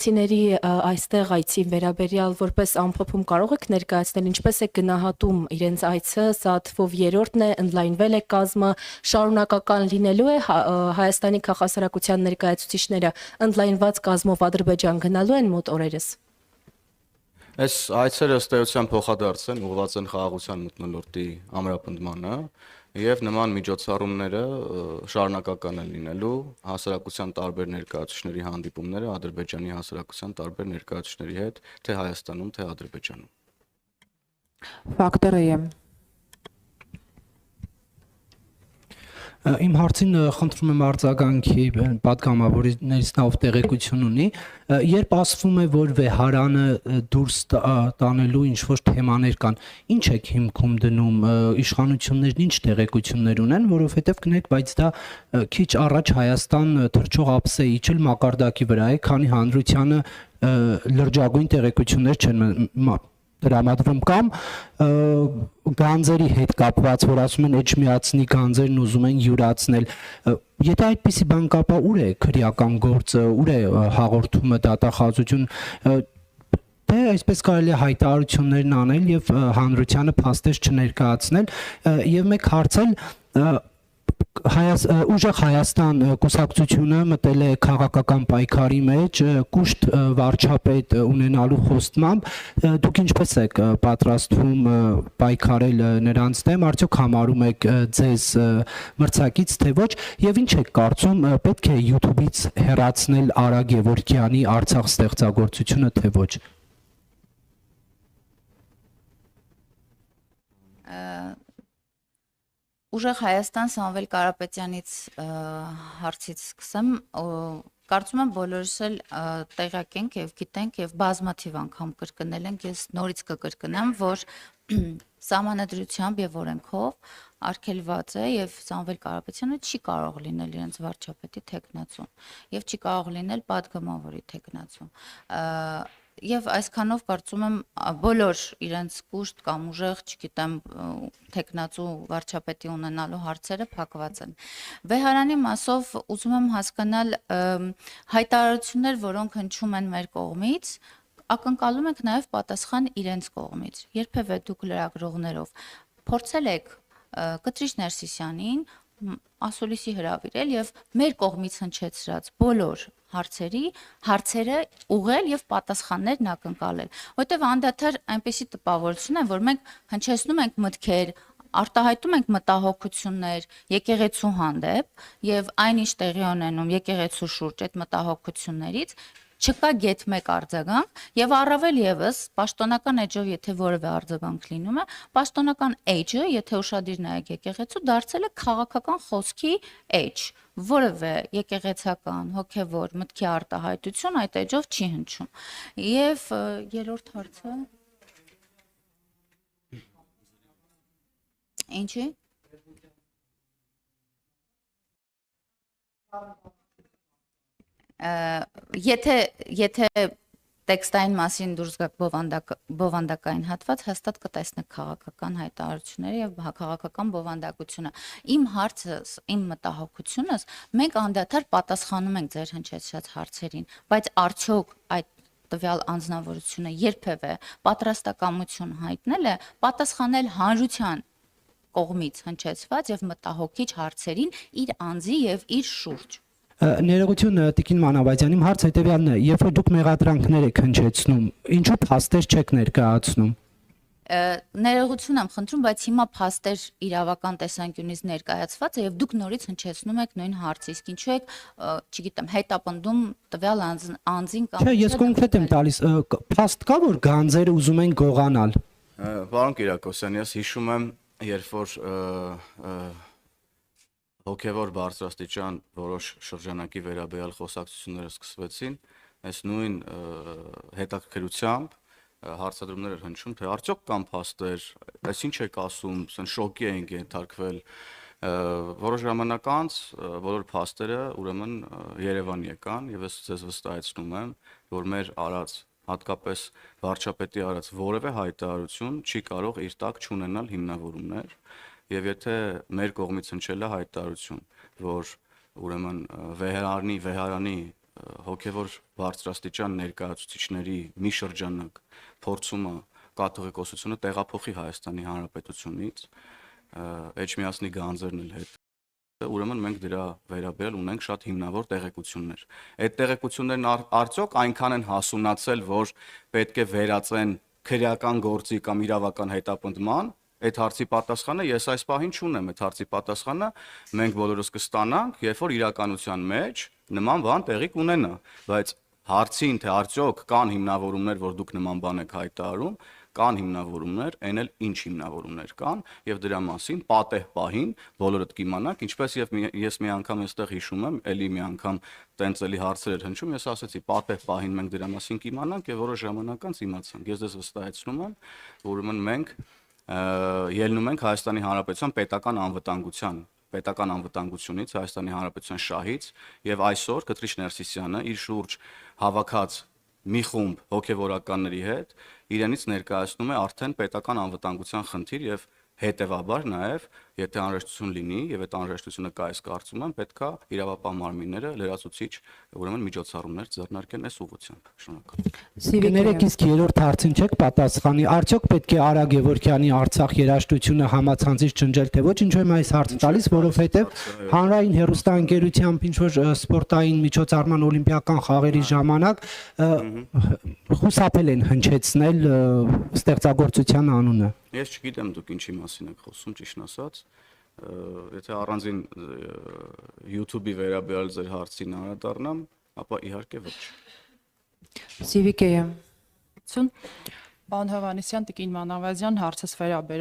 Ցիների այստեղ այցի վերաբերյալ որպես ամփոփում կարող եք ներկայացնել ինչպես է գնահատում իրենց այցը, սա թվով երրորդն է, ընդլայնվել է կազմը, շարունակական լինելու է Հայաստանի քաղաքասարակության ներկայացուցիչները ընդլայնված կազմով Ադրբեջան գնալու են մոտ օրերս։ Այս այցերը ըստ էության փոխադարձ են, ուղղված են խաղաղության մթնոլորտի ամրապնդմանը եւ նման միջոցառումները շարունակական են լինելու հասարակության տարբեր ներկայացուցիչների հանդիպումները Ադրբեջանի հասարակության տարբեր ներկայացուցիչների հետ, թե Հայաստանում, թե Ադրբեջանում։ Ֆակտորը եմ։ Իմ հարցին խնդրում եմ արձագանքի պատգամավորներից նա ով տեղեկություն ունի, երբ ասվում է, որ վեհարանը դուրս տանելու ինչ-որ թեմաներ կան, ինչ եք հիմքում դնում, իշխանություններն ինչ տեղեկություններ ունեն, որովհետև կներեք, բայց դա քիչ առաջ Հայաստան թռչող ափս է իջել մակարդակի վրա է, քանի հանրությանը լրջագույն տեղեկություններ չեն տրամադրում կամ գանձերի հետ կապված, որ ասում են էջմիածնի գանձերն ուզում են յուրացնել, եթե այդպիսի բան կա, ուր է քրեական գործը, ուր է հաղորդումը դատախազություն, թե այսպես կարելի է հայտարարություններն անել եւ հանրությանը փաստեր չներկայացնել եւ մեկ հարցել Ուժեղ Հայաստան կուսակցությունը մտել է քաղաքական պայքարի մեջ կուշտ վարչապետ ունենալու խոստմամբ դուք ինչպես եք պատրաստվում պայքարել նրանց դեմ արդյոք համարում եք ձեզ մրցակից թե ոչ եւ ինչ եք կարծում պետք է YouTube-ից հեռացնել Արա Գևորգյանի Արցախ ստեղծագործությունը թե ոչ Ուժեղ Հայաստան Սամվել Կարապետյանից հարցից սկսեմ, կարծում եմ բոլորս էլ տեղյակ ենք եւ գիտենք եւ բազմաթիվ անգամ կրկնել ենք, ես նորից կկրկնեմ, որ սահմանադրությամբ եւ օրենքով արգելված է եւ Սամվել Կարապետյանը չի կարող լինել իրենց վարչապետի թեկնածուն եւ չի կարող լինել падգամավորի թեկնածուն Եվ այսքանով կարծում եմ բոլոր իրենց կուշտ կամ ուժեղ, չգիտեմ, թեկնածու վարչապետի ունենալու հարցերը փակված են։ Վեհարանի մասով ուզում եմ հասկանալ հայտարարություններ, որոնք հնչում են մեր կողմից, ակնկալում ենք նաև պատասխան իրենց կողմից։ Երբևէ դուք լրագրողներով փորձել եք Կտրիչ Ներսիսյանին ասուլիսի հրավիրել եւ մեր կողմից հնչեցրած բոլոր հարցերը ուղղել եւ պատասխաններն ակնկալել, որտեղ անդադար այնպեսի տպավորություն է, որ մենք հնչեցնում ենք մտքեր, արտահայտում ենք մտահոգություններ եկեղեցու հանդեպ եւ այնինչ տեղի ունենում եկեղեցու շուրջ այդ մտահոգություններից չկա գեթ մեկ արձագանք եւ առավել եւս պաշտոնական էջով եթե որևէ արձագանք լինում է պաշտոնական էջը եթե ուշադիր նայեք եկեղեցու դարձել է քաղաքական խոսքի էջ որևէ եկեղեցական հոգեվոր մտքի արտահայտություն այդ էջով չի հնչում եւ երրորդ հարցը ինչի Եթե տեքստային մասին դուրս գաք բովանդակային հատված, հաստատ կտեսնեք քաղաքական հայտարարությունները եւ քաղաքական բովանդակությունը։ Իմ հարցը, իմ մտահոգությունս, մենք անդադար պատասխանում ենք ձեր հնչեցրած հարցերին, բայց արդյոք այդ տվյալ անձնավորությունը երբևէ պատրաստակամություն հայտնել է պատասխանել հանրության կողմից հնչեցված եւ մտահոգիչ հարցերին իր անձի եւ իր շուրջ Ներողություն Տիկին Մանավազյան, իմ հարցը հետևյալն է, երբ որ դուք մեղադրանքներ եք հնչեցնում, ինչու փաստեր չեք ներկայացնում։ Ներողություն եմ խնդրում, բայց հիմա փաստեր իրավական տեսանկյունից ներկայացված է եւ դուք նորից հնչեցնում եք նույն հարցը, իսկ ինչու եք, չգիտեմ, հետապնդում տվյալ անձին կամ Չէ, ես կոնկրետ եմ տալիս, փաստ կա որ գանձերը ուզում են գողանալ։ Պարոն Կիրակոսյան, ես հիշում եմ, երբ որ հոգևոր բարձրաստիճան որոշ շրջանակի վերաբերյալ խոսակցությունները սկսվեցին, այս նույն հետաքրքրությամբ հարցադրումներ էր հնչում, թե արդյոք կան փաստեր, այս ինչ եք ասում, ասեն շոկի էինք ենթարկվել, որոշ ժամանակ անց բոլոր փաստերը ուրեմն Երևան եկան եւ ես ձեզ վստահեցնում եմ, որ մեր արած հատկապես վարչապետի արած որևէ հայտարարություն չի կարող իր տակ չունենալ հիմնավորումներ եւ եթե մեր կողմից հնչել է հայտարարություն, որ ուրեմն վեհարանի հոգևոր բարձրաստիճան ներկայացուցիչների մի շրջանակ փորձումը կաթողիկոսությունը տեղափոխի Հայաստանի Հանրապետությունից, Էջմիածնի գանձերն էլ հետ, ուրեմն մենք դրա վերաբերյալ ունենք շատ հիմնավոր տեղեկություններ։ Այդ տեղեկություններն արդյոք այնքան են հասունացել, որ պետք է վերածեն քրեական գործի կամ իրավական հետապնդման, այդ հարցի պատասխանը ես այս պահին չունեմ, այդ հարցի պատասխանը մենք բոլորս կստանանք, երբ որ իրականության մեջ նման բան տեղի կունենա, բայց հարցին թե արդյոք կան հիմնավորումներ, որ դուք նման բան եք հայտարարում, կան հիմնավորումներ, այն էլ ինչ հիմնավորումներ կան, եւ դրա մասին պատեհ պահին բոլորդ կիմանաք, ինչպես եւ ես մի անգամ այստեղ հիշում եմ, ելի մի անգամ տենց էլի հարցեր էր հնչում, ես ասացի պատեհ պահին մենք դրա մասին կիմանանք եւ որոշ ժամանակ անց իմացանք։ Ես դες վստահեցնում եմ, որ ուրեմն մենք ելնում ենք Հայաստանի Հանրապետության պետական անվտանգությունից, Հայաստանի Հանրապետության շահից եւ այսօր Կտրիչ Ներսիսյանը իր շուրջ հավաքած մի խումբ հոգեվորականների հետ իրենից ներկայացնում է արդեն պետական անվտանգության խնդիր եւ հետեւաբար նաեւ եթե անհրաժեշտություն լինի եւ այդ անհրաժեշտությունը կա, ես կարծում եմ պետքա իրավապահ մարմինները լրացուցիչ ուրեմն միջոցառումներ ձեռնարկեն այս ուղղությամբ։ Շնորհակալ։ Կներեք, իսկ երրորդ հարցին չեք պատասխանի, արդյոք պետք է Արա Գևորգյանի Արցախ երաժշտությունը համացանցից ջնջել, թե ոչ, ինչու եմ այս հարցը տալիս, որովհետեւ հանրային հեռուստաընկերությամբ ինչ որ սպորտային միջոցառման օլիմպիական խաղերի ժամանակ խուսափել են հնչեցնել ստեղծագործության անունը։ Ես չգիտեմ դուք ինչի մասին եք խոսում, ճիշտն ասած, եթե առանձին YouTube-ի վերաբերյալ ձեր հարցին անդրադառնամ, ապա իհարկե ոչ։ Սիվիկեյը։ Պարոն Հովհաննիսյան, Տիկին Մանավազյան, հարցս վերաբերում